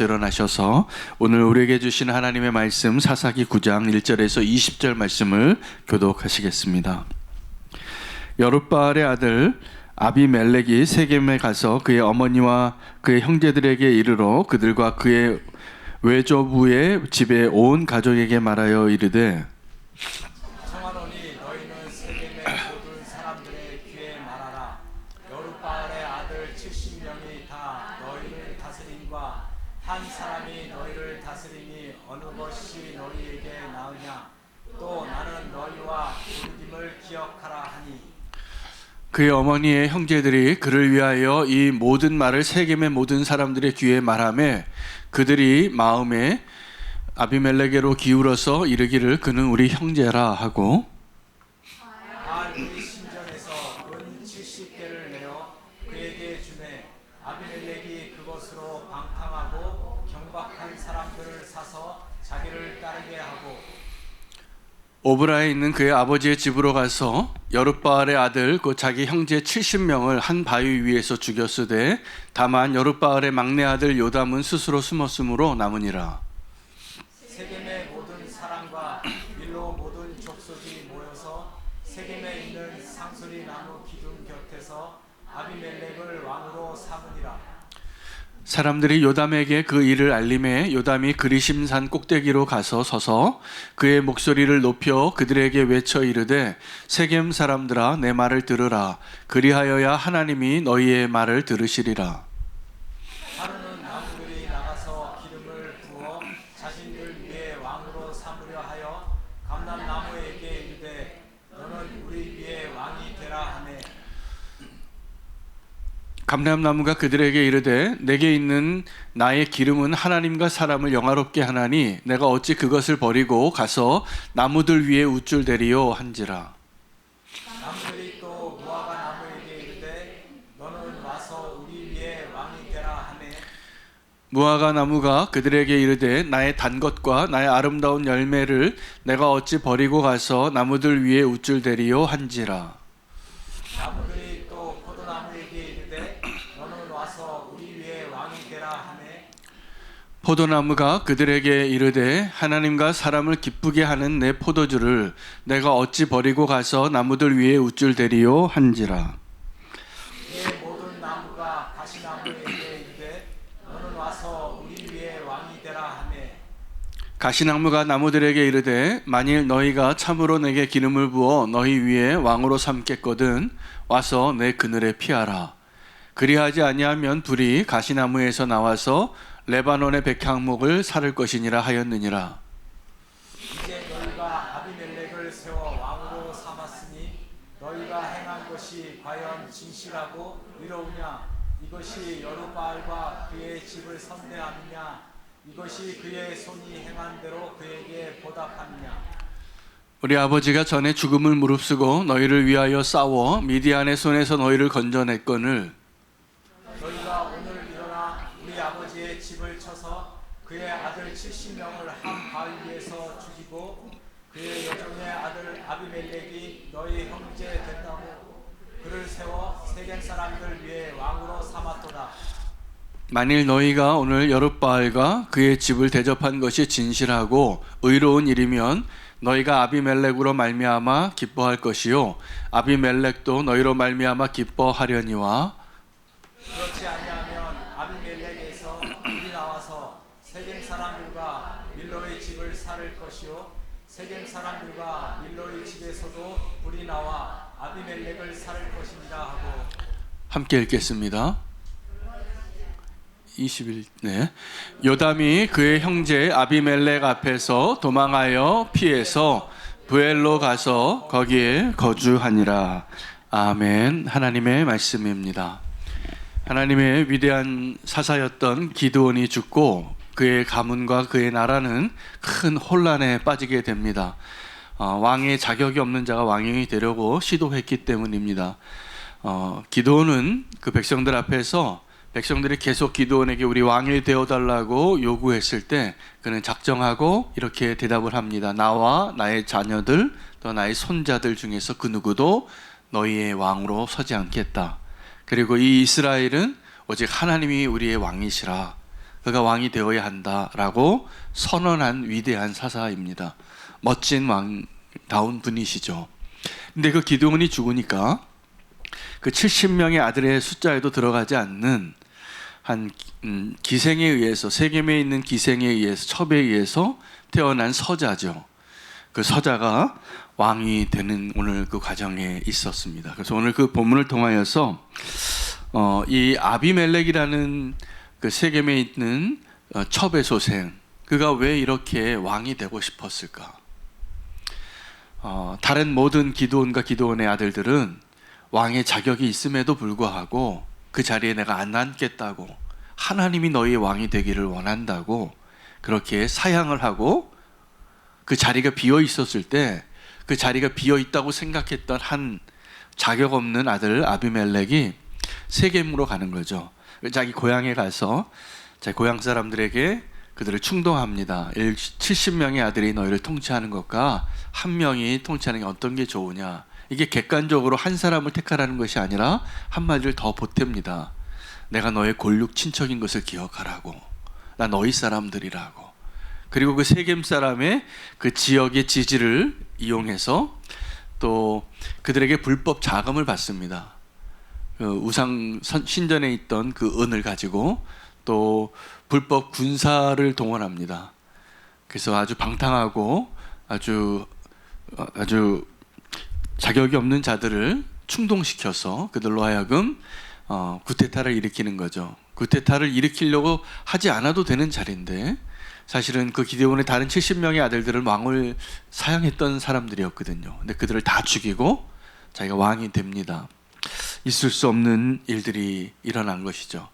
일어나셔서 오늘 우리에게 주신 하나님의 말씀 사사기 9장 1절에서 20절 말씀을 교독하시겠습니다. 여룻바알의 아들 아비멜렉이 세겜에 가서 그의 어머니와 그의 형제들에게 이르러 그들과 그의 외조부의 집에 온 가족에게 말하여 이르되 청하노니 너희는 세겜의 모든 사람들의 귀에 말하라. 여룻바알의 아들 70명이 다 너희를 다스림과 한 사람이 너희를 다스리니 어느 것이 너희에게 나으냐. 또 나는 너희와 부르짐을 기억하라 하니. 그의 어머니의 형제들이 그를 위하여 이 모든 말을 세겜의 모든 사람들의 귀에 말하매 그들이 마음에 아비멜렉에게로 기울어서 이르기를 그는 우리 형제라 하고 우리 신전에서 은 70개를 내어 그에게 주매 아비멜렉이 그것으로 방탕하고 경박한 사람들을 사서 자기를 따르게 하고 오브라에 있는 그의 아버지의 집으로 가서 여룻바알의 아들 곧 자기 형제 70명을 한 바위 위에서 죽였으되 다만 여룻바알의 막내 아들 요담은 스스로 숨었으므로 남으니라. 세겜의 모든 사람과 밀로 모든 족속이 모여서 세겜에 있는 상수리 나무 기둥 곁에서 아비멜렉을 왕으로 삼으니라. 사람들이 요담에게 그 일을 알림해 요담이 그리심산 꼭대기로 가서 서서 그의 목소리를 높여 그들에게 외쳐 이르되 세겜 사람들아 내 말을 들으라. 그리하여야 하나님이 너희의 말을 들으시리라. 하루는 나무들이 나가서 기름을 부어 자신들 위에 왕으로 삼으려 하여 감람나무에게 이르되 너는 우리 위에 왕이 되라 하매 감람나무가 그들에게 이르되 내게 있는 나의 기름은 하나님과 사람을 영화롭게 하나니 내가 어찌 그것을 버리고 가서 나무들 위에 우쭐대리요 한지라. 나무들이 또 무화과 나무에게 이르되 너는 와서 우리 위에 왕이 되라 하매 무화과 나무가 그들에게 이르되 나의 단 것과 나의 아름다운 열매를 내가 어찌 버리고 가서 나무들 위에 우쭐대리요 한지라. 나무들이 또 포도나무에게 이르되 너는 와서 우리 위에 왕이 되라 하매 포도나무가 그들에게 이르되 하나님과 사람을 기쁘게 하는 내 포도주를 내가 어찌 버리고 가서 나무들 위에 우쭐대리요 한지라. 이 모든 나무가 가시나무에게 이르되 너는 와서 우리 위에 왕이 되라 하매 가시나무가 나무들에게 이르되 만일 너희가 참으로 내게 기름을 부어 너희 위에 왕으로 삼겠거든 와서 내 그늘에 피하라. 그리하지 아니하면 불이 가시나무에서 나와서 레바논의 백향목을 사를 것이니라 하였느니라. 이제 너희가 아비멜렉을 세워 왕으로 삼았으니 너희가 행한 것이 과연 진실하고 의로우냐. 이것이 여룻바알과 그의 집을 선대하느냐. 이것이 그의 손이 행한 대로 그에게 보답하느냐. 우리 아버지가 전에 죽음을 무릅쓰고 너희를 위하여 싸워 미디안의 손에서 너희를 건져냈거늘 너희가 오늘 일어나 우리 아버지의 집을 쳐서 그의 아들 70명을 한 바위 위에서 죽이고 그의 여종의 아들 아비멜렉이 너희 형제 된다고 그를 세워 세겜 사람들 위에 왕으로 삼았도다. 만일 너희가 오늘 여룻바알과 그의 집을 대접한 것이 진실하고 의로운 일이면 너희가 아비멜렉으로 말미암아 기뻐할 것이요 아비멜렉도 너희로 말미암아 기뻐하려니와 그렇지 아니하면 아비멜렉에서 불이 나와서 세겜 사람들과 밀로의 집을 살을 것이요 세겜 사람들과 밀로의 집에서도 불이 나와 아비멜렉을 살을 것이니라 하고 함께 읽겠습니다. 21. 요담이 그의 형제 아비멜렉 앞에서 도망하여 피해서 부엘로 가서 거기에 거주하니라. 아멘. 하나님의 말씀입니다. 하나님의 위대한 사사였던 기드온이 죽고 그의 가문과 그의 나라는 큰 혼란에 빠지게 됩니다. 왕의 자격이 없는 자가 왕이 되려고 시도했기 때문입니다. 기드온은 그 백성들 앞에서 백성들이 계속 기드온에게 우리 왕이 되어달라고 요구했을 때 그는 작정하고 이렇게 대답을 합니다. 나와 나의 자녀들 또 나의 손자들 중에서 그 누구도 너희의 왕으로 서지 않겠다. 그리고 이 이스라엘은 오직 하나님이 우리의 왕이시라. 그가 왕이 되어야 한다라고 선언한 위대한 사사입니다. 멋진 왕다운 분이시죠. 근데 그 기드온이 죽으니까 그 70명의 아들의 숫자에도 들어가지 않는 한 기생에 의해서, 세겜에 있는 기생에 의해서, 첩에 의해서 태어난 서자죠. 그 서자가 왕이 되는 오늘 그 과정에 있었습니다. 그래서 오늘 그 본문을 통하여서 이 아비멜렉이라는 그 세겜에 있는 첩의 소생, 그가 왜 이렇게 왕이 되고 싶었을까? 다른 모든 기드온과 기드온의 아들들은 왕의 자격이 있음에도 불구하고 그 자리에 내가 안 앉겠다고, 하나님이 너희의 왕이 되기를 원한다고 그렇게 사양을 하고, 그 자리가 비어 있었을 때 그 자리가 비어 있다고 생각했던 한 자격 없는 아들 아비멜렉이 세겜으로 가는 거죠. 자기 고향에 가서 자기 고향 사람들에게 그들을 충동합니다. 70명의 아들이 너희를 통치하는 것과 한 명이 통치하는 게 어떤 게 좋으냐. 이게 객관적으로 한 사람을 택하라는 것이 아니라 한마디를 더 보탭니다. 내가 너의 골육 친척인 것을 기억하라고. 나 너희 사람들이라고. 그리고 그 세겜 사람의 그 지역의 지지를 이용해서 또 그들에게 불법 자금을 받습니다. 그 우상 신전에 있던 그 은을 가지고 또 불법 군사를 동원합니다. 그래서 아주 방탕하고 아주 자격이 없는 자들을 충동시켜서 그들로 하여금 구테타를 일으키는 거죠. 구테타를 일으키려고 하지 않아도 되는 자리인데 사실은 그 기드온의 다른 70명의 아들들은 왕을 사양했던 사람들이었거든요. 근데 그들을 다 죽이고 자기가 왕이 됩니다. 있을 수 없는 일들이 일어난 것이죠.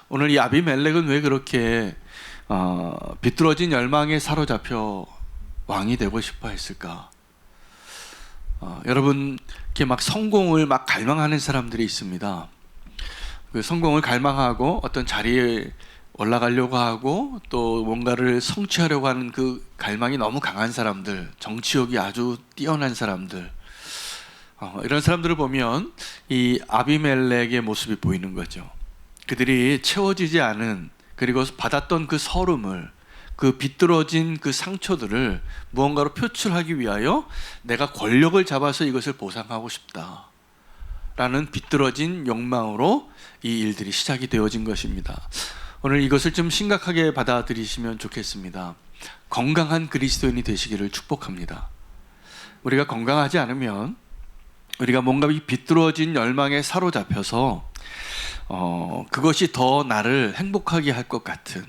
오늘 이 아비멜렉은 왜 그렇게 비뚤어진 열망에 사로잡혀 왕이 되고 싶어 했을까? 여러분, 이렇게 막 성공을 막 갈망하는 사람들이 있습니다. 그 성공을 갈망하고 어떤 자리에 올라가려고 하고 또 뭔가를 성취하려고 하는 그 갈망이 너무 강한 사람들, 정치욕이 아주 뛰어난 사람들, 이런 사람들을 보면 이 아비멜렉의 모습이 보이는 거죠. 그들이 채워지지 않은, 그리고 받았던 그 서름을, 그 비뚤어진 그 상처들을 무언가로 표출하기 위하여 내가 권력을 잡아서 이것을 보상하고 싶다 라는 비뚤어진 욕망으로 이 일들이 시작이 되어진 것입니다. 오늘 이것을 좀 심각하게 받아들이시면 좋겠습니다. 건강한 그리스도인이 되시기를 축복합니다. 우리가 건강하지 않으면 우리가 뭔가 비뚤어진 열망에 사로잡혀서 그것이 더 나를 행복하게 할 것 같은,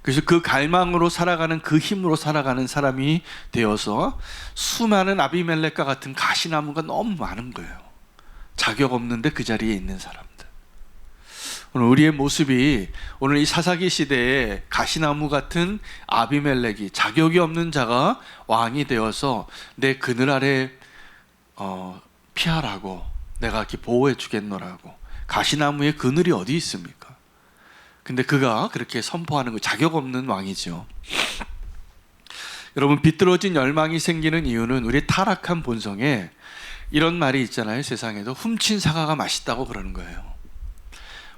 그래서 그 갈망으로 살아가는, 그 힘으로 살아가는 사람이 되어서 수많은 아비멜렉과 같은 가시나무가 너무 많은 거예요. 자격 없는데 그 자리에 있는 사람들. 오늘 우리의 모습이 오늘 이 사사기 시대에 가시나무 같은 아비멜렉이, 자격이 없는 자가 왕이 되어서 내 그늘 아래 피하라고, 내가 이렇게 보호해 주겠노라고. 가시나무의 그늘이 어디 있습니까? 근데 그가 그렇게 선포하는 거, 자격 없는 왕이죠. 여러분, 비뚤어진 열망이 생기는 이유는 우리의 타락한 본성에 이런 말이 있잖아요. 세상에도 훔친 사과가 맛있다고 그러는 거예요.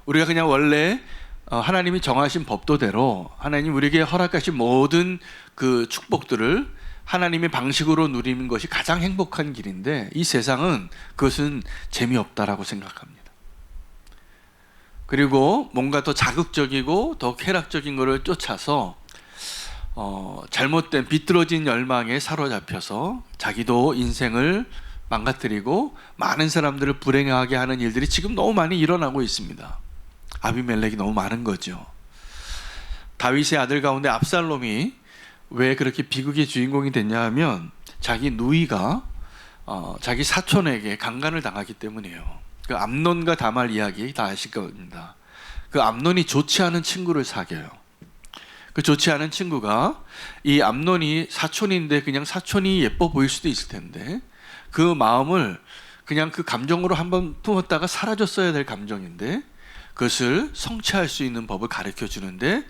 우리가 그냥 원래 하나님이 정하신 법도대로 하나님 우리에게 허락하신 모든 그 축복들을 하나님의 방식으로 누리는 것이 가장 행복한 길인데, 이 세상은 그것은 재미없다라고 생각합니다. 그리고 뭔가 더 자극적이고 더 쾌락적인 것을 쫓아서 잘못된 비뚤어진 열망에 사로잡혀서 자기도 인생을 망가뜨리고 많은 사람들을 불행하게 하는 일들이 지금 너무 많이 일어나고 있습니다. 아비멜렉이 너무 많은 거죠. 다윗의 아들 가운데 압살롬이 왜 그렇게 비극의 주인공이 됐냐 하면 자기 누이가 자기 사촌에게 강간을 당하기 때문이에요. 그 암논과 다말 이야기 다 아실 겁니다. 그 암논이 좋지 않은 친구를 사귀어요. 그 좋지 않은 친구가, 이 암논이 사촌인데 그냥 사촌이 예뻐 보일 수도 있을 텐데 그 마음을 그냥 그 감정으로 한번 품었다가 사라졌어야 될 감정인데 그것을 성취할 수 있는 법을 가르쳐 주는데,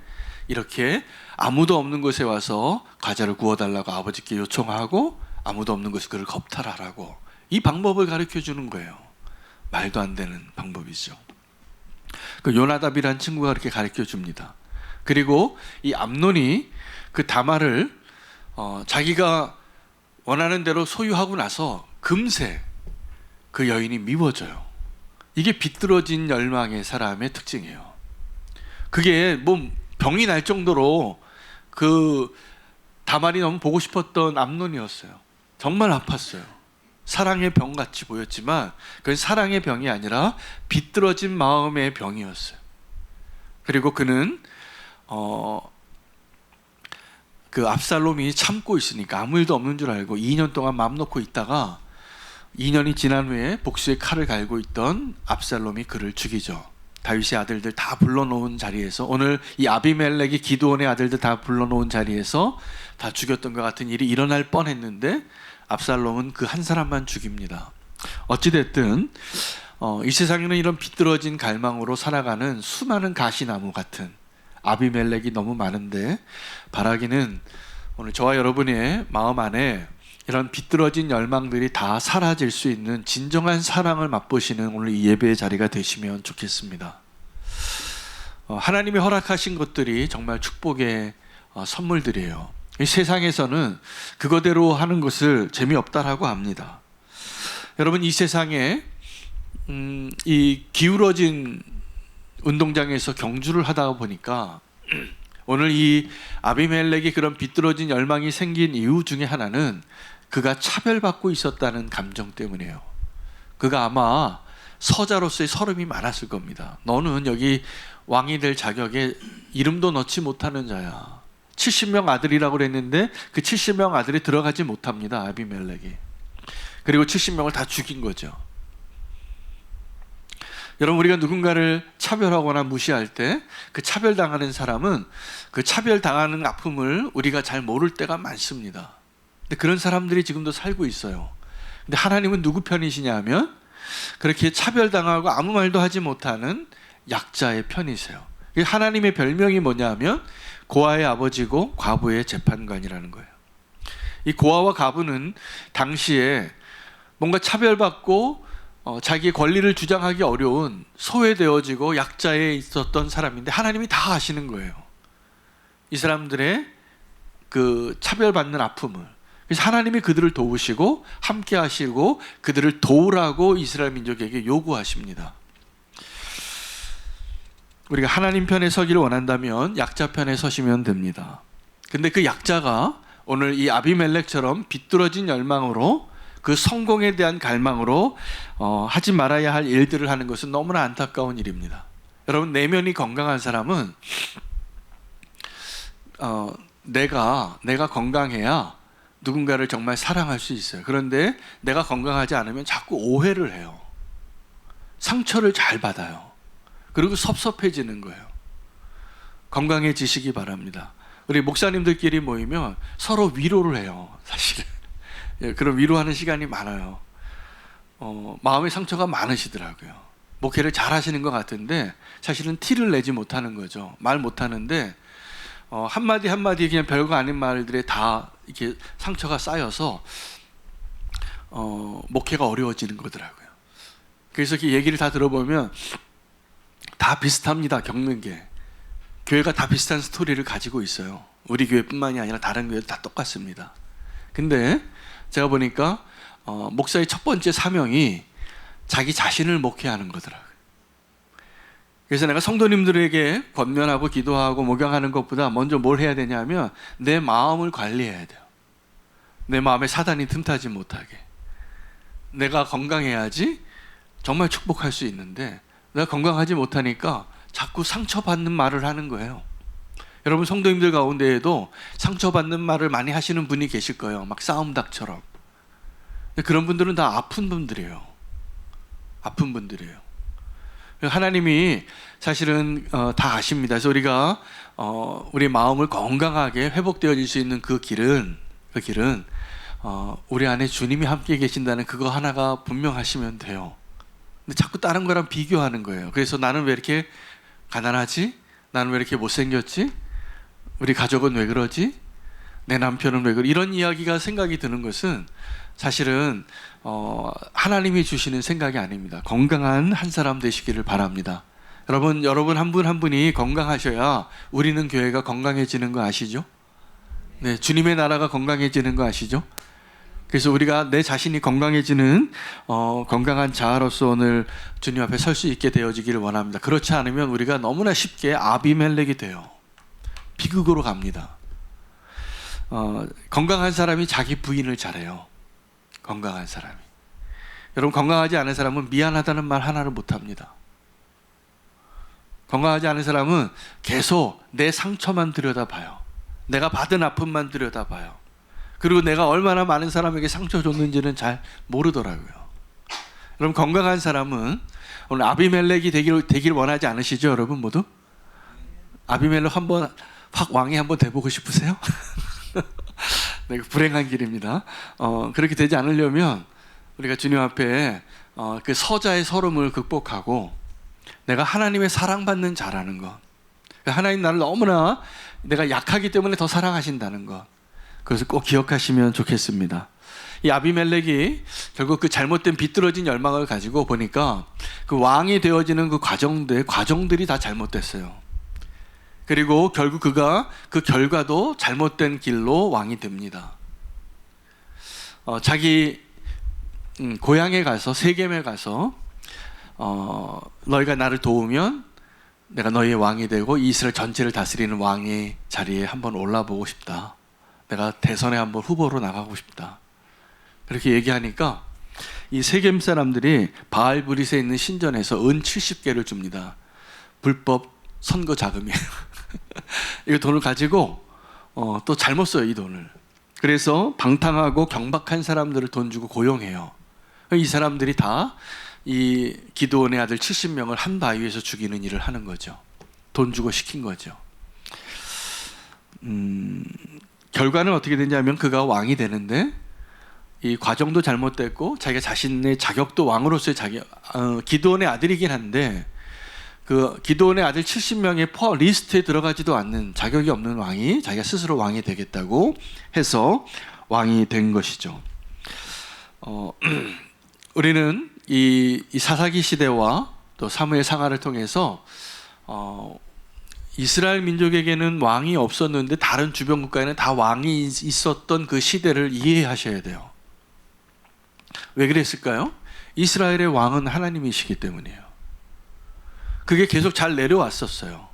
이렇게 아무도 없는 곳에 와서 과자를 구워달라고 아버지께 요청하고 아무도 없는 곳에 그를 겁탈하라고, 이 방법을 가르쳐 주는 거예요. 말도 안 되는 방법이죠. 그 요나답이라는 친구가 그렇게 가르쳐 줍니다. 그리고 이 암논이 그 다말을 자기가 원하는 대로 소유하고 나서 금세 그 여인이 미워져요. 이게 비뚤어진 열망의 사람의 특징이에요. 그게 뭐 병이 날 정도로 그 다말이 너무 보고 싶었던 암논이었어요. 정말 아팠어요. 사랑의 병같이 보였지만 그건 사랑의 병이 아니라 비뚤어진 마음의 병이었어요. 그리고 그는 그 압살롬이 참고 있으니까 아무 일도 없는 줄 알고 2년 동안 맘 놓고 있다가 2년이 지난 후에 복수의 칼을 갈고 있던 압살롬이 그를 죽이죠. 다윗의 아들들 다 불러놓은 자리에서, 오늘 이 아비멜렉이 기드온의 아들들 다 불러놓은 자리에서 다 죽였던 것 같은 일이 일어날 뻔했는데 압살롬은 그 한 사람만 죽입니다. 어찌됐든 이 세상에는 이런 비뚤어진 갈망으로 살아가는 수많은 가시나무 같은 아비멜렉이 너무 많은데, 바라기는 오늘 저와 여러분의 마음 안에 이런 비뚤어진 열망들이 다 사라질 수 있는 진정한 사랑을 맛보시는 오늘 이 예배의 자리가 되시면 좋겠습니다. 하나님이 허락하신 것들이 정말 축복의 선물들이에요. 이 세상에서는 그거대로 하는 것을 재미없다라고 합니다. 여러분, 이 세상에 이 기울어진 운동장에서 경주를 하다 보니까 오늘 이 아비멜렉이 그런 비뚤어진 열망이 생긴 이유 중에 하나는 그가 차별받고 있었다는 감정 때문이에요. 그가 아마 서자로서의 서름이 많았을 겁니다. 너는 여기 왕이 될 자격에 이름도 넣지 못하는 자야. 70명 아들이라고 그랬는데 그 70명 아들이 들어가지 못합니다, 아비멜렉이. 그리고 70명을 다 죽인 거죠. 여러분, 우리가 누군가를 차별하거나 무시할 때 그 차별당하는 사람은 그 차별당하는 아픔을 우리가 잘 모를 때가 많습니다. 근데 그런 사람들이 지금도 살고 있어요. 근데 하나님은 누구 편이시냐 하면 그렇게 차별당하고 아무 말도 하지 못하는 약자의 편이세요. 하나님의 별명이 뭐냐 하면 고아의 아버지고 과부의 재판관이라는 거예요. 이 고아와 과부는 당시에 뭔가 차별받고 자기의 권리를 주장하기 어려운 소외되어지고 약자에 있었던 사람인데 하나님이 다 아시는 거예요. 이 사람들의 그 차별받는 아픔을. 그래서 하나님이 그들을 도우시고 함께 하시고 그들을 도우라고 이스라엘 민족에게 요구하십니다. 우리가 하나님 편에 서기를 원한다면 약자 편에 서시면 됩니다. 근데 그 약자가 오늘 이 아비멜렉처럼 비뚤어진 열망으로, 그 성공에 대한 갈망으로 하지 말아야 할 일들을 하는 것은 너무나 안타까운 일입니다. 여러분, 내면이 건강한 사람은 내가 건강해야 누군가를 정말 사랑할 수 있어요. 그런데 내가 건강하지 않으면 자꾸 오해를 해요. 상처를 잘 받아요. 그리고 섭섭해지는 거예요. 건강해지시기 바랍니다. 우리 목사님들끼리 모이면 서로 위로를 해요, 사실은. 그런 위로하는 시간이 많아요. 마음의 상처가 많으시더라고요. 목회를 잘 하시는 것 같은데 사실은 티를 내지 못하는 거죠. 말 못하는데 한마디 한마디 그냥 별거 아닌 말들에 다 이렇게 상처가 쌓여서 목회가 어려워지는 거더라고요. 그래서 그 얘기를 다 들어보면 다 비슷합니다. 겪는 게. 교회가 다 비슷한 스토리를 가지고 있어요. 우리 교회뿐만이 아니라 다른 교회도 다 똑같습니다. 근데 제가 보니까 목사의 첫 번째 사명이 자기 자신을 목회하는 거더라고요. 그래서 내가 성도님들에게 권면하고 기도하고 목양하는 것보다 먼저 뭘 해야 되냐면 내 마음을 관리해야 돼요. 내 마음에 사단이 틈타지 못하게. 내가 건강해야지 정말 축복할 수 있는데 내가 건강하지 못하니까 자꾸 상처받는 말을 하는 거예요. 여러분, 성도님들 가운데에도 상처받는 말을 많이 하시는 분이 계실 거예요. 막 싸움닭처럼. 그런 분들은 다 아픈 분들이에요. 아픈 분들이에요. 하나님이 사실은 다 아십니다. 그래서 우리가 우리 마음을 건강하게 회복되어질 수 있는 그 길은 우리 안에 주님이 함께 계신다는 그거 하나가 분명하시면 돼요. 근데 자꾸 다른 거랑 비교하는 거예요. 그래서 나는 왜 이렇게 가난하지? 나는 왜 이렇게 못생겼지? 우리 가족은 왜 그러지? 내 남편은 왜 그러지? 이런 이야기가 생각이 드는 것은 사실은 하나님이 주시는 생각이 아닙니다. 건강한 한 사람 되시기를 바랍니다. 여러분 한 분 한 분이 건강하셔야 우리는 교회가 건강해지는 거 아시죠? 네, 주님의 나라가 건강해지는 거 아시죠? 그래서 우리가 내 자신이 건강해지는 건강한 자아로서 오늘 주님 앞에 설 수 있게 되어지기를 원합니다. 그렇지 않으면 우리가 너무나 쉽게 아비멜렉이 돼요. 비극으로 갑니다. 건강한 사람이 자기 부인을 잘해요. 건강한 사람이. 여러분, 건강하지 않은 사람은 미안하다는 말 하나를 못합니다. 건강하지 않은 사람은 계속 내 상처만 들여다봐요. 내가 받은 아픔만 들여다봐요. 그리고 내가 얼마나 많은 사람에게 상처 줬는지는 잘 모르더라고요. 여러분, 건강한 사람은 오늘 아비멜렉이 되길 원하지 않으시죠, 여러분 모두? 아비멜렉 한번 확 왕이 한번 돼보고 싶으세요? 네, 불행한 길입니다. 그렇게 되지 않으려면 우리가 주님 앞에 그 서자의 서름을 극복하고 내가 하나님의 사랑받는 자라는 것, 하나님 나를 너무나 내가 약하기 때문에 더 사랑하신다는 것, 그것을 꼭 기억하시면 좋겠습니다. 이 아비멜렉이 결국 그 잘못된 비뚤어진 열망을 가지고 보니까 그 왕이 되어지는 그 과정들이 다 잘못됐어요. 그리고 결국 그가 그 결과도 잘못된 길로 왕이 됩니다. 자기 고향에 가서, 세겜에 가서 너희가 나를 도우면 내가 너희의 왕이 되고 이스라엘 전체를 다스리는 왕의 자리에 한번 올라보고 싶다. 내가 대선에 한번 후보로 나가고 싶다. 그렇게 얘기하니까 이 세겜 사람들이 바알브릿에 있는 신전에서 은 70개를 줍니다. 불법 선거 자금이에요. 이 돈을 가지고 또 잘못 써요, 이 돈을. 그래서 방탕하고 경박한 사람들을 돈 주고 고용해요. 이 사람들이 다 이 기드온의 아들 70명을 한 바위에서 죽이는 일을 하는 거죠. 돈 주고 시킨 거죠. 결과는 어떻게 되냐면 그가 왕이 되는데 이 과정도 잘못됐고 자기가 자신의 자격도 왕으로서의 기드온의 아들이긴 한데 그 기드온의 아들 70명의 리스트에 들어가지도 않는 자격이 없는 왕이 자기가 스스로 왕이 되겠다고 해서 왕이 된 것이죠. 우리는 이 사사기 시대와 또 사무엘 상하를 통해서 이스라엘 민족에게는 왕이 없었는데 다른 주변 국가에는 다 왕이 있었던 그 시대를 이해하셔야 돼요. 왜 그랬을까요? 이스라엘의 왕은 하나님이시기 때문이에요. 그게 계속 잘 내려왔었어요.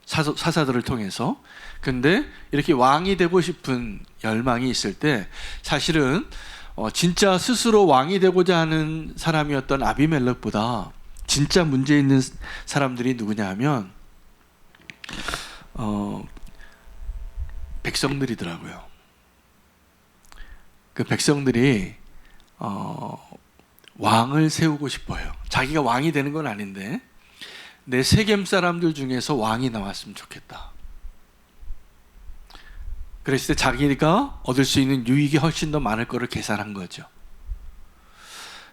사사들을 통해서. 근데 이렇게 왕이 되고 싶은 열망이 있을 때 사실은 진짜 스스로 왕이 되고자 하는 사람이었던 아비멜렉보다 진짜 문제 있는 사람들이 누구냐 하면 백성들이더라고요. 그 백성들이 왕을 세우고 싶어요. 자기가 왕이 되는 건 아닌데 내 세겜 사람들 중에서 왕이 나왔으면 좋겠다. 그랬을 때 자기가 얻을 수 있는 유익이 훨씬 더 많을 거를 계산한 거죠.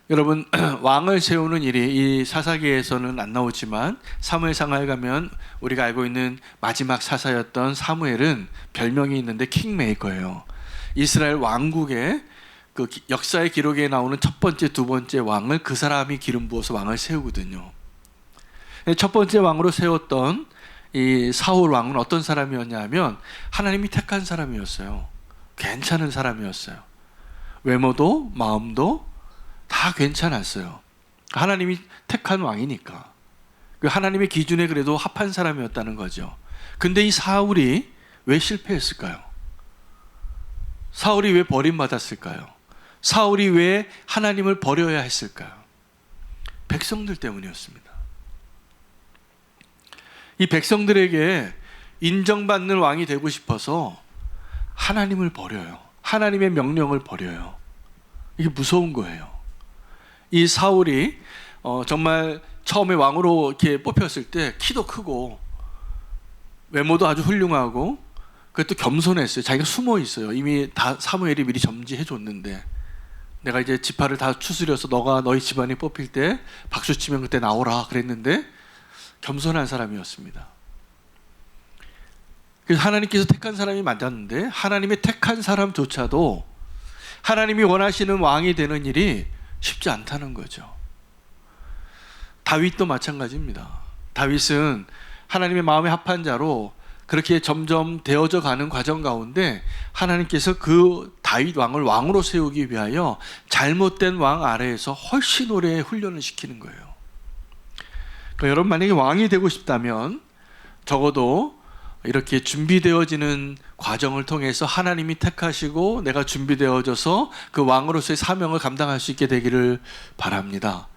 여러분, 왕을 세우는 일이 이 사사기에서는 안 나오지만 사무엘 상하에 가면 우리가 알고 있는 마지막 사사였던 사무엘은 별명이 있는데 킹메이커예요. 이스라엘 왕국의 그 역사의 기록에 나오는 첫 번째, 두 번째 왕을 그 사람이 기름 부어서 왕을 세우거든요. 첫 번째 왕으로 세웠던 이 사울 왕은 어떤 사람이었냐 하면 하나님이 택한 사람이었어요. 괜찮은 사람이었어요. 외모도 마음도 다 괜찮았어요. 하나님이 택한 왕이니까. 하나님의 기준에 그래도 합한 사람이었다는 거죠. 근데 이 사울이 왜 실패했을까요? 사울이 왜 버림받았을까요? 사울이 왜 하나님을 버려야 했을까요? 백성들 때문이었습니다. 이 백성들에게 인정받는 왕이 되고 싶어서 하나님을 버려요. 하나님의 명령을 버려요. 이게 무서운 거예요. 이 사울이 정말 처음에 왕으로 이렇게 뽑혔을 때 키도 크고 외모도 아주 훌륭하고 그것도 겸손했어요. 자기가 숨어 있어요. 이미 다 사무엘이 미리 점지해 줬는데 내가 이제 지파를 다 추스려서 너가 너희 집안이 뽑힐 때 박수 치면 그때 나오라 그랬는데 겸손한 사람이었습니다. 그래서 하나님께서 택한 사람이 맞았는데 하나님의 택한 사람조차도 하나님이 원하시는 왕이 되는 일이 쉽지 않다는 거죠. 다윗도 마찬가지입니다. 다윗은 하나님의 마음에 합한 자로 그렇게 점점 되어져 가는 과정 가운데 하나님께서 그 다윗 왕을 왕으로 세우기 위하여 잘못된 왕 아래에서 훨씬 오래 훈련을 시키는 거예요. 그러니까 여러분 만약에 왕이 되고 싶다면 적어도 이렇게 준비되어지는 과정을 통해서 하나님이 택하시고 내가 준비되어져서 그 왕으로서의 사명을 감당할 수 있게 되기를 바랍니다.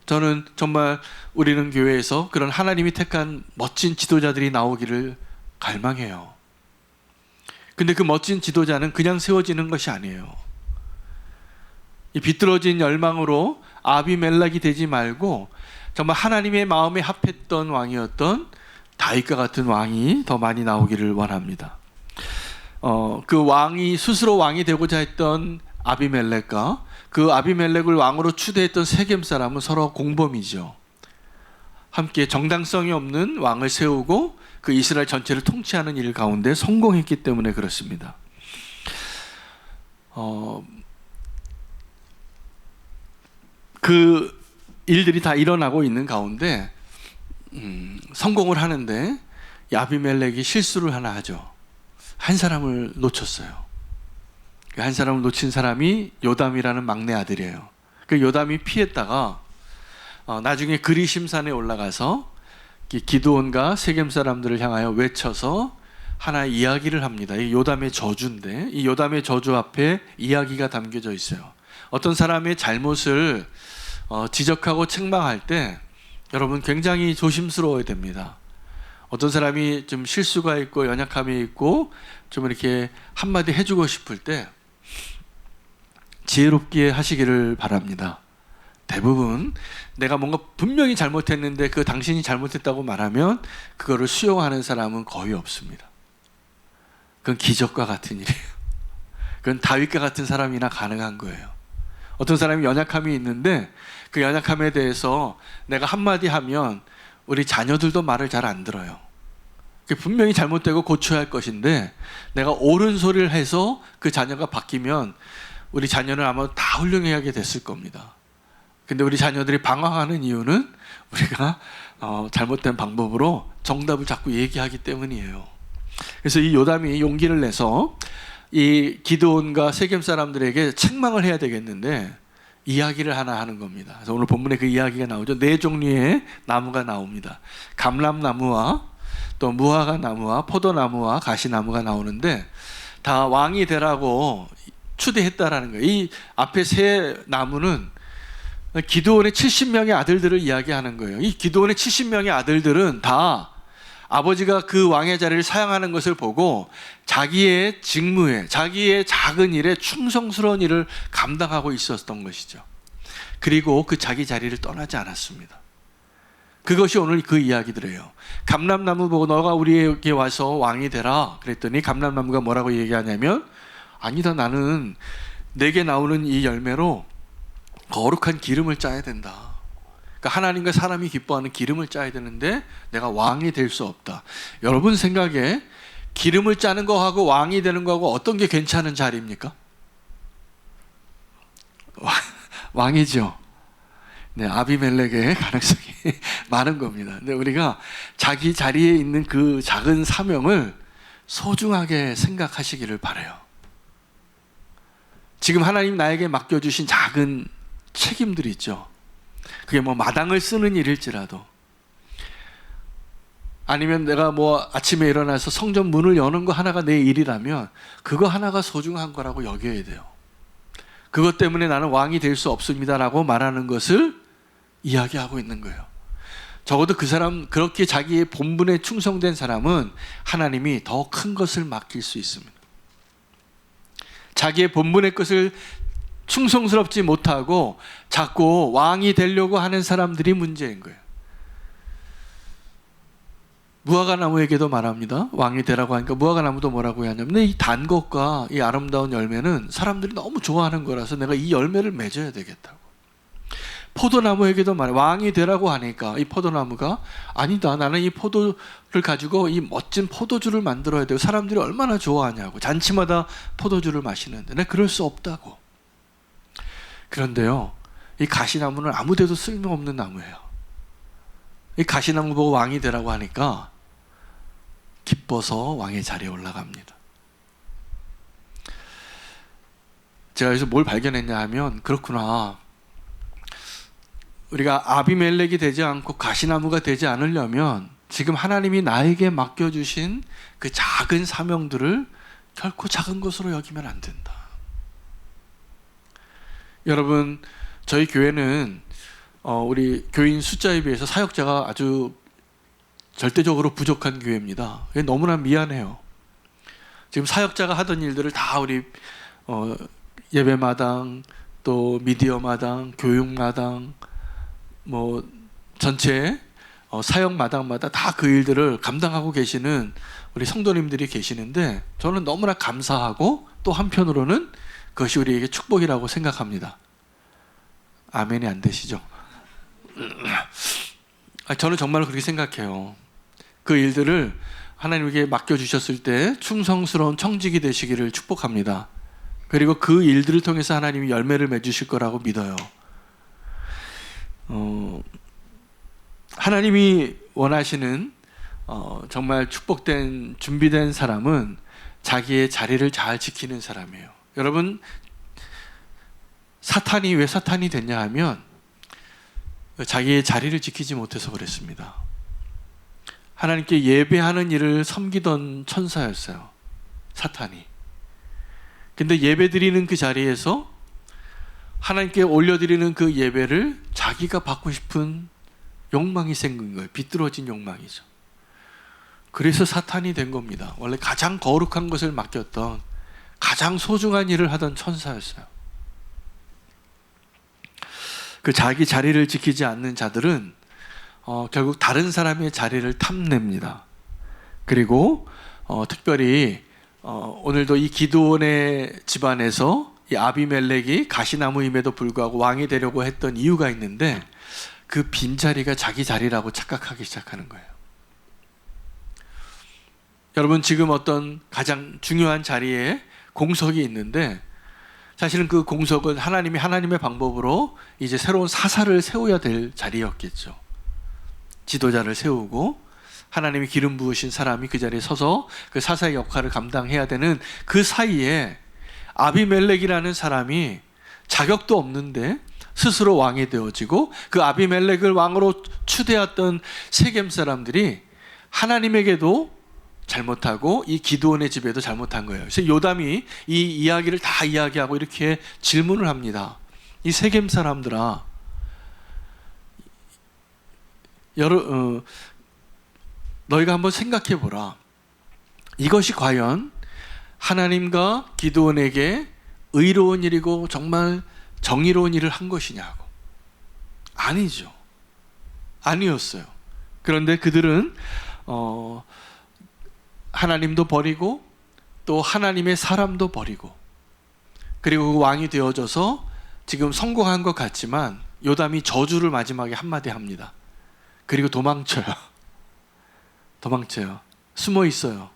저는 정말 우리는 교회에서 그런 하나님이 택한 멋진 지도자들이 나오기를 갈망해요. 근데 그 멋진 지도자는 그냥 세워지는 것이 아니에요. 이 비뚤어진 열망으로 아비멜렉이 되지 말고 정말 하나님의 마음에 합했던 왕이었던 다윗과 같은 왕이 더 많이 나오기를 원합니다. 그 왕이 스스로 왕이 되고자 했던 아비멜렉과 그 아비멜렉을 왕으로 추대했던 세겜 사람은 서로 공범이죠. 함께 정당성이 없는 왕을 세우고 그 이스라엘 전체를 통치하는 일 가운데 성공했기 때문에 그렇습니다. 그 일들이 다 일어나고 있는 가운데 성공을 하는데 이 아비멜렉이 실수를 하나 하죠. 한 사람을 놓쳤어요. 한 사람을 놓친 사람이 요담이라는 막내 아들이에요. 그 요담이 피했다가 나중에 그리심산에 올라가서 기드온과 세겜 사람들을 향하여 외쳐서 하나의 이야기를 합니다. 이 요담의 저주인데 이 요담의 저주 앞에 이야기가 담겨져 있어요. 어떤 사람의 잘못을 지적하고 책망할 때 여러분 굉장히 조심스러워야 됩니다. 어떤 사람이 좀 실수가 있고 연약함이 있고 좀 이렇게 한마디 해주고 싶을 때 지혜롭게 하시기를 바랍니다. 대부분 내가 뭔가 분명히 잘못했는데 그 당신이 잘못했다고 말하면 그거를 수용하는 사람은 거의 없습니다. 그건 기적과 같은 일이에요. 그건 다윗과 같은 사람이나 가능한 거예요. 어떤 사람이 연약함이 있는데 그 연약함에 대해서 내가 한마디 하면 우리 자녀들도 말을 잘 안 들어요. 분명히 잘못되고 고쳐야 할 것인데 내가 옳은 소리를 해서 그 자녀가 바뀌면 우리 자녀는 아마 다 훌륭하게 됐을 겁니다. 근데 우리 자녀들이 방황하는 이유는 우리가 잘못된 방법으로 정답을 자꾸 얘기하기 때문이에요. 그래서 이 요담이 용기를 내서 이 기드온과 세겜 사람들에게 책망을 해야 되겠는데 이야기를 하나 하는 겁니다. 그래서 오늘 본문에 그 이야기가 나오죠. 4종류의 나무가 나옵니다. 감람나무와 또 무화과 나무와 포도나무와 가시나무가 나오는데 다 왕이 되라고 추대했다라는 거예요. 이 앞에 세 나무는 기드온의 70명의 아들들을 이야기하는 거예요. 이 기드온의 70명의 아들들은 다 아버지가 그 왕의 자리를 사용하는 것을 보고 자기의 직무에, 자기의 작은 일에 충성스러운 일을 감당하고 있었던 것이죠. 그리고 그 자기 자리를 떠나지 않았습니다. 그것이 오늘 그 이야기들이에요. 감람나무 보고 너가 우리에게 와서 왕이 되라 그랬더니 감람나무가 뭐라고 얘기하냐면 아니다, 나는 내게 나오는 이 열매로 거룩한 기름을 짜야 된다. 그러니까 하나님과 사람이 기뻐하는 기름을 짜야 되는데 내가 왕이 될 수 없다. 여러분 생각에 기름을 짜는 거하고 왕이 되는 거하고 어떤 게 괜찮은 자리입니까? 왕이죠. 네, 아비멜렉의 가능성이 많은 겁니다. 근데 우리가 자기 자리에 있는 그 작은 사명을 소중하게 생각하시기를 바라요. 지금 하나님 나에게 맡겨주신 작은 책임들이 있죠. 그게 뭐 마당을 쓰는 일일지라도 아니면 내가 뭐 아침에 일어나서 성전 문을 여는 거 하나가 내 일이라면 그거 하나가 소중한 거라고 여겨야 돼요. 그것 때문에 나는 왕이 될 수 없습니다라고 말하는 것을 이야기하고 있는 거예요. 적어도 그 사람, 그렇게 자기의 본분에 충성된 사람은 하나님이 더 큰 것을 맡길 수 있습니다. 자기의 본분의 것을 충성스럽지 못하고 자꾸 왕이 되려고 하는 사람들이 문제인 거예요. 무화과 나무에게도 말합니다. 왕이 되라고 하니까 무화과 나무도 뭐라고 하냐면 이 단 것과 이 아름다운 열매는 사람들이 너무 좋아하는 거라서 내가 이 열매를 맺어야 되겠다고. 포도나무에게도 말해. 왕이 되라고 하니까 이 포도나무가 아니다, 나는 이 포도를 가지고 이 멋진 포도주를 만들어야 되고 사람들이 얼마나 좋아하냐고. 잔치마다 포도주를 마시는데 내가 그럴 수 없다고. 그런데요, 이 가시나무는 아무 데도 쓸모없는 나무예요. 이 가시나무 보고 왕이 되라고 하니까 기뻐서 왕의 자리에 올라갑니다. 제가 여기서 뭘 발견했냐 하면, 그렇구나, 우리가 아비멜렉이 되지 않고 가시나무가 되지 않으려면 지금 하나님이 나에게 맡겨주신 그 작은 사명들을 결코 작은 것으로 여기면 안 된다. 여러분, 저희 교회는 우리 교인 숫자에 비해서 사역자가 아주 절대적으로 부족한 교회입니다. 너무나 미안해요. 지금 사역자가 하던 일들을 다 우리 예배마당, 또 미디어마당, 교육마당, 뭐 전체 사역마당마다 다 그 일들을 감당하고 계시는 우리 성도님들이 계시는데, 저는 너무나 감사하고 또 한편으로는 그것이 우리에게 축복이라고 생각합니다. 아멘이 안 되시죠? 저는 정말 그렇게 생각해요. 그 일들을 하나님에게 맡겨주셨을 때 충성스러운 청직이 되시기를 축복합니다. 그리고 그 일들을 통해서 하나님이 열매를 맺으실 거라고 믿어요. 하나님이 원하시는 정말 축복된, 준비된 사람은 자기의 자리를 잘 지키는 사람이에요. 여러분, 사탄이 왜 사탄이 됐냐 하면 자기의 자리를 지키지 못해서 그랬습니다. 하나님께 예배하는 일을 섬기던 천사였어요, 사탄이. 근데 예배 드리는 그 자리에서 하나님께 올려드리는 그 예배를 자기가 받고 싶은 욕망이 생긴 거예요. 비뚤어진 욕망이죠. 그래서 사탄이 된 겁니다. 원래 가장 거룩한 것을 맡겼던, 가장 소중한 일을 하던 천사였어요. 그 자기 자리를 지키지 않는 자들은 결국 다른 사람의 자리를 탐냅니다. 그리고 특별히 오늘도 이 기드온의 집안에서 이 아비멜렉이 가시나무임에도 불구하고 왕이 되려고 했던 이유가 있는데, 그 빈자리가 자기 자리라고 착각하기 시작하는 거예요. 여러분, 지금 어떤 가장 중요한 자리에 공석이 있는데, 사실은 그 공석은 하나님이 하나님의 방법으로 이제 새로운 사사를 세워야 될 자리였겠죠. 지도자를 세우고 하나님이 기름 부으신 사람이 그 자리에 서서 그 사사의 역할을 감당해야 되는 그 사이에 아비멜렉이라는 사람이 자격도 없는데 스스로 왕이 되어지고, 그 아비멜렉을 왕으로 추대했던 세겜 사람들이 하나님에게도 잘못하고 이 기드온의 집에도 잘못한 거예요. 그래서 요담이 이 이야기를 다 이야기하고 이렇게 질문을 합니다. 이 세겜 사람들아, 너희가 한번 생각해 보라. 이것이 과연 하나님과 기드온에게 의로운 일이고 정말 정의로운 일을 한 것이냐고. 아니죠. 아니었어요. 그런데 그들은 하나님도 버리고 또 하나님의 사람도 버리고, 그리고 그 왕이 되어져서 지금 성공한 것 같지만 요담이 저주를 마지막에 한마디 합니다. 그리고 도망쳐요. 숨어 있어요.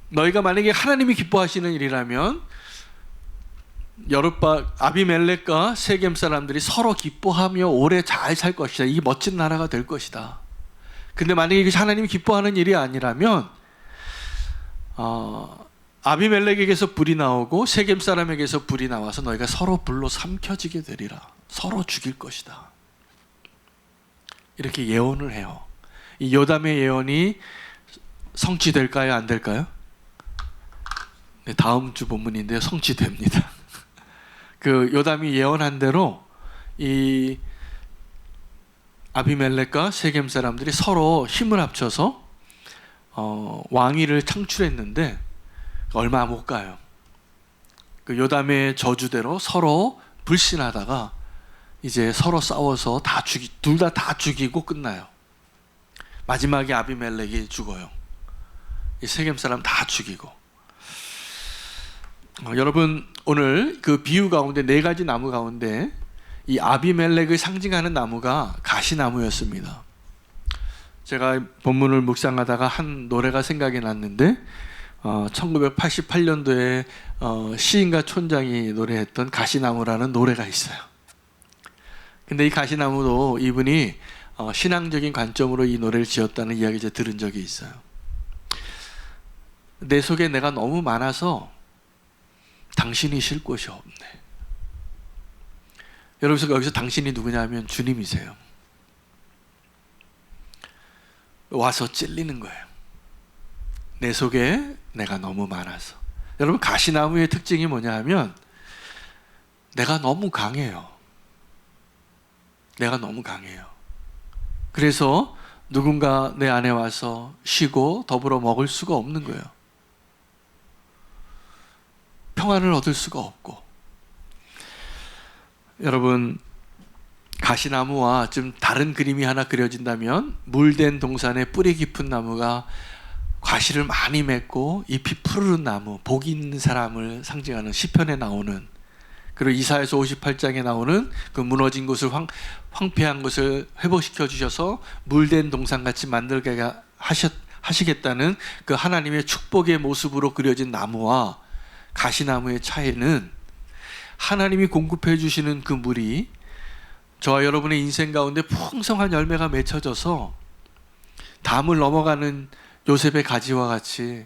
너희가 만약에 하나님이 기뻐하시는 일이라면 아비멜렉과 세겜 사람들이 서로 기뻐하며 오래 잘 살 것이다. 이게 멋진 나라가 될 것이다. 근데 만약에 이것이 하나님이 기뻐하는 일이 아니라면 아비멜렉에게서 불이 나오고 세겜 사람에게서 불이 나와서 너희가 서로 불로 삼켜지게 되리라. 서로 죽일 것이다. 이렇게 예언을 해요. 이 요담의 예언이 성취될까요? 안 될까요? 네, 다음 주 본문인데요. 성취됩니다. 그 요담이 예언한 대로 이 아비멜렉과 세겜 사람들이 서로 힘을 합쳐서 왕위를 창출했는데 얼마 못 가요. 그 요담의 저주대로 서로 불신하다가 이제 서로 싸워서 둘 다 죽이고 끝나요. 마지막에 아비멜렉이 죽어요. 이 세겜 사람 다 죽이고. 여러분, 오늘 그 비유 가운데 4가지 나무 가운데 이 아비멜렉을 상징하는 나무가 가시나무였습니다. 제가 본문을 묵상하다가 한 노래가 생각이 났는데 1988년도에 시인과 촌장이 노래했던 가시나무라는 노래가 있어요. 근데 이 가시나무도 이분이 신앙적인 관점으로 이 노래를 지었다는 이야기 제가 들은 적이 있어요. 내 속에 내가 너무 많아서 당신이 쉴 곳이 없네. 여러분, 여기서 당신이 누구냐면 주님이세요. 와서 찔리는 거예요. 내 속에 내가 너무 많아서. 여러분, 가시나무의 특징이 뭐냐 하면 내가 너무 강해요. 내가 너무 강해요. 그래서 누군가 내 안에 와서 쉬고 더불어 먹을 수가 없는 거예요. 평안을 얻을 수가 없고. 여러분, 가시나무와 좀 다른 그림이 하나 그려진다면 물된 동산에 뿌리 깊은 나무가 과실을 많이 맺고 잎이 푸르른 나무, 복 있는 사람을 상징하는 시편에 나오는, 그리고 이사야서 58장에 나오는 그 무너진 곳을 황폐한 곳을 회복시켜 주셔서 물된 동산같이 만들게 하시겠다는 그 하나님의 축복의 모습으로 그려진 나무와 가시나무의 차이는, 하나님이 공급해 주시는 그 물이 저와 여러분의 인생 가운데 풍성한 열매가 맺혀져서 담을 넘어가는 요셉의 가지와 같이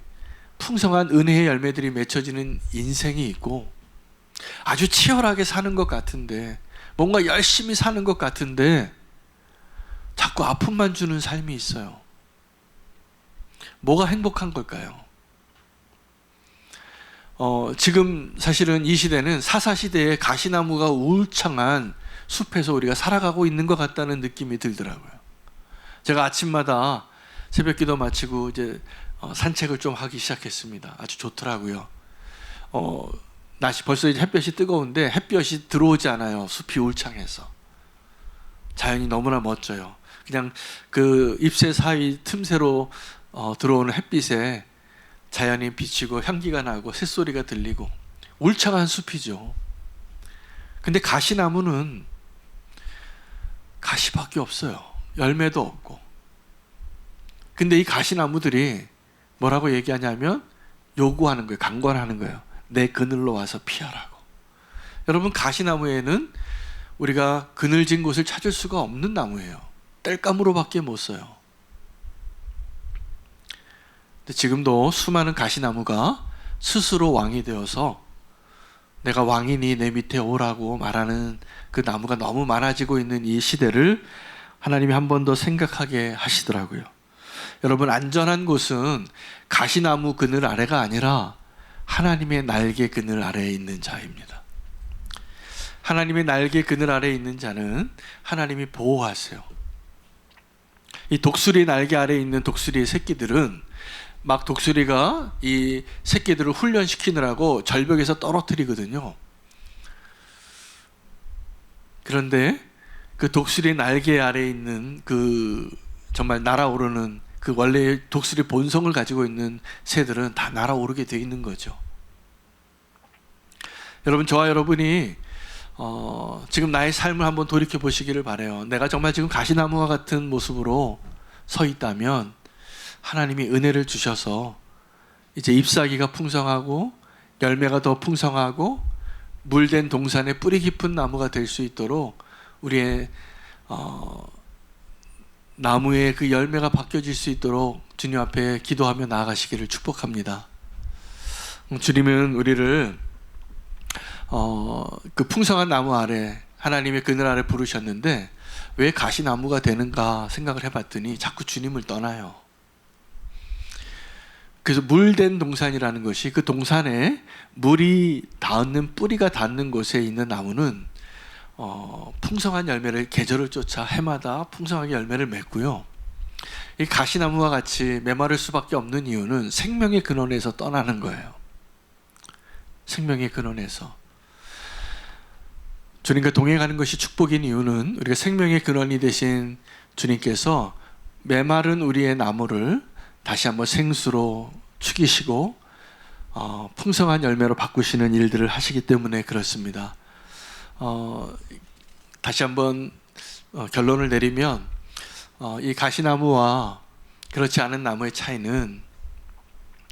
풍성한 은혜의 열매들이 맺혀지는 인생이 있고, 아주 치열하게 사는 것 같은데, 뭔가 열심히 사는 것 같은데 자꾸 아픔만 주는 삶이 있어요. 뭐가 행복한 걸까요? 지금 사실은 이 시대는 사사시대의 가시나무가 울창한 숲에서 우리가 살아가고 있는 것 같다는 느낌이 들더라고요. 제가 아침마다 새벽 기도 마치고 이제 산책을 좀 하기 시작했습니다. 아주 좋더라고요. 날씨 벌써 이제 햇볕이 뜨거운데 햇볕이 들어오지 않아요. 숲이 울창해서. 자연이 너무나 멋져요. 그냥 그 잎새 사이 틈새로 들어오는 햇빛에 자연이 비치고 향기가 나고 새소리가 들리고 울창한 숲이죠. 근데 가시나무는 가시밖에 없어요. 열매도 없고. 근데 이 가시나무들이 뭐라고 얘기하냐면 요구하는 거예요. 강권하는 거예요. 내 그늘로 와서 피하라고. 여러분, 가시나무에는 우리가 그늘진 곳을 찾을 수가 없는 나무예요. 땔감으로밖에 못 써요. 근데 지금도 수많은 가시나무가 스스로 왕이 되어서 내가 왕이니 내 밑에 오라고 말하는 그 나무가 너무 많아지고 있는 이 시대를 하나님이 한 번 더 생각하게 하시더라고요. 여러분, 안전한 곳은 가시나무 그늘 아래가 아니라 하나님의 날개 그늘 아래에 있는 자입니다. 하나님의 날개 그늘 아래에 있는 자는 하나님이 보호하세요. 이 독수리 날개 아래에 있는 독수리의 새끼들은 막 독수리가 이 새끼들을 훈련시키느라고 절벽에서 떨어뜨리거든요. 그런데 그 독수리 날개 아래에 있는 그 정말 날아오르는 그 원래 독수리 본성을 가지고 있는 새들은 다 날아오르게 되어 있는 거죠. 여러분, 저와 여러분이 지금 나의 삶을 한번 돌이켜 보시기를 바라요. 내가 정말 지금 가시나무와 같은 모습으로 서 있다면 하나님이 은혜를 주셔서 이제 잎사귀가 풍성하고 열매가 더 풍성하고 물된 동산에 뿌리 깊은 나무가 될 수 있도록 우리의 나무의 그 열매가 바뀌어질 수 있도록 주님 앞에 기도하며 나아가시기를 축복합니다. 주님은 우리를 그 풍성한 나무 아래, 하나님의 그늘 아래 부르셨는데 왜 가시나무가 되는가 생각을 해봤더니 자꾸 주님을 떠나요. 그래서 물된 동산이라는 것이, 그 동산에 물이 닿는, 뿌리가 닿는 곳에 있는 나무는 풍성한 열매를, 계절을 쫓아 해마다 풍성하게 열매를 맺고요. 이 가시나무와 같이 메마를 수밖에 없는 이유는 생명의 근원에서 떠나는 거예요. 생명의 근원에서. 주님과 동행하는 것이 축복인 이유는 우리가 생명의 근원이 되신 주님께서 메마른 우리의 나무를 다시 한번 생수로 축이시고 풍성한 열매로 바꾸시는 일들을 하시기 때문에 그렇습니다. 다시 한번 결론을 내리면 이 가시나무와 그렇지 않은 나무의 차이는,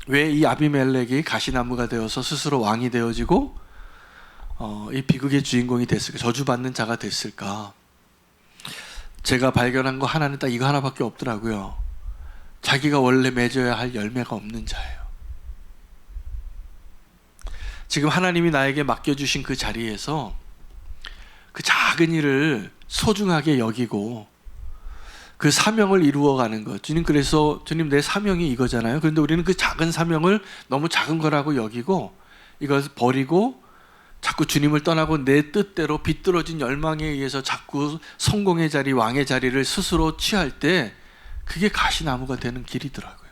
왜 이 아비멜렉이 가시나무가 되어서 스스로 왕이 되어지고 이 비극의 주인공이 됐을까, 저주받는 자가 됐을까? 제가 발견한 거 하나는 딱 이거 하나밖에 없더라고요. 자기가 원래 맺어야 할 열매가 없는 자예요. 지금 하나님이 나에게 맡겨주신 그 자리에서 그 작은 일을 소중하게 여기고 그 사명을 이루어가는 것. 주님, 그래서 주님 내 사명이 이거잖아요. 그런데 우리는 그 작은 사명을 너무 작은 거라고 여기고 이것을 버리고 자꾸 주님을 떠나고 내 뜻대로 비뚤어진 열망에 의해서 자꾸 성공의 자리, 왕의 자리를 스스로 취할 때 그게 가시나무가 되는 길이더라고요.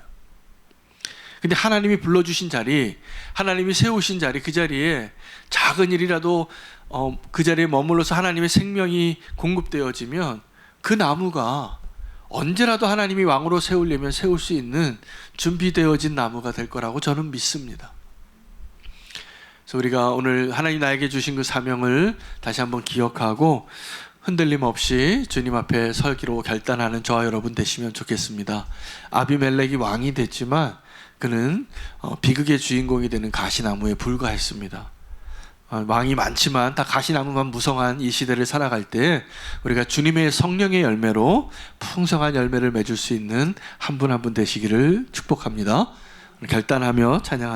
근데 하나님이 불러주신 자리, 하나님이 세우신 자리, 그 자리에 작은 일이라도 그 자리에 머물러서 하나님의 생명이 공급되어지면 그 나무가 언제라도 하나님이 왕으로 세우려면 세울 수 있는 준비되어진 나무가 될 거라고 저는 믿습니다. 그래서 우리가 오늘 하나님 나에게 주신 그 사명을 다시 한번 기억하고 흔들림 없이 주님 앞에 설기로 결단하는 저와 여러분 되시면 좋겠습니다. 아비멜렉이 왕이 됐지만 그는 비극의 주인공이 되는 가시나무에 불과했습니다. 왕이 많지만 다 가시나무만 무성한 이 시대를 살아갈 때 우리가 주님의 성령의 열매로 풍성한 열매를 맺을 수 있는 한 분 한 분 되시기를 축복합니다. 결단하며 찬양하도록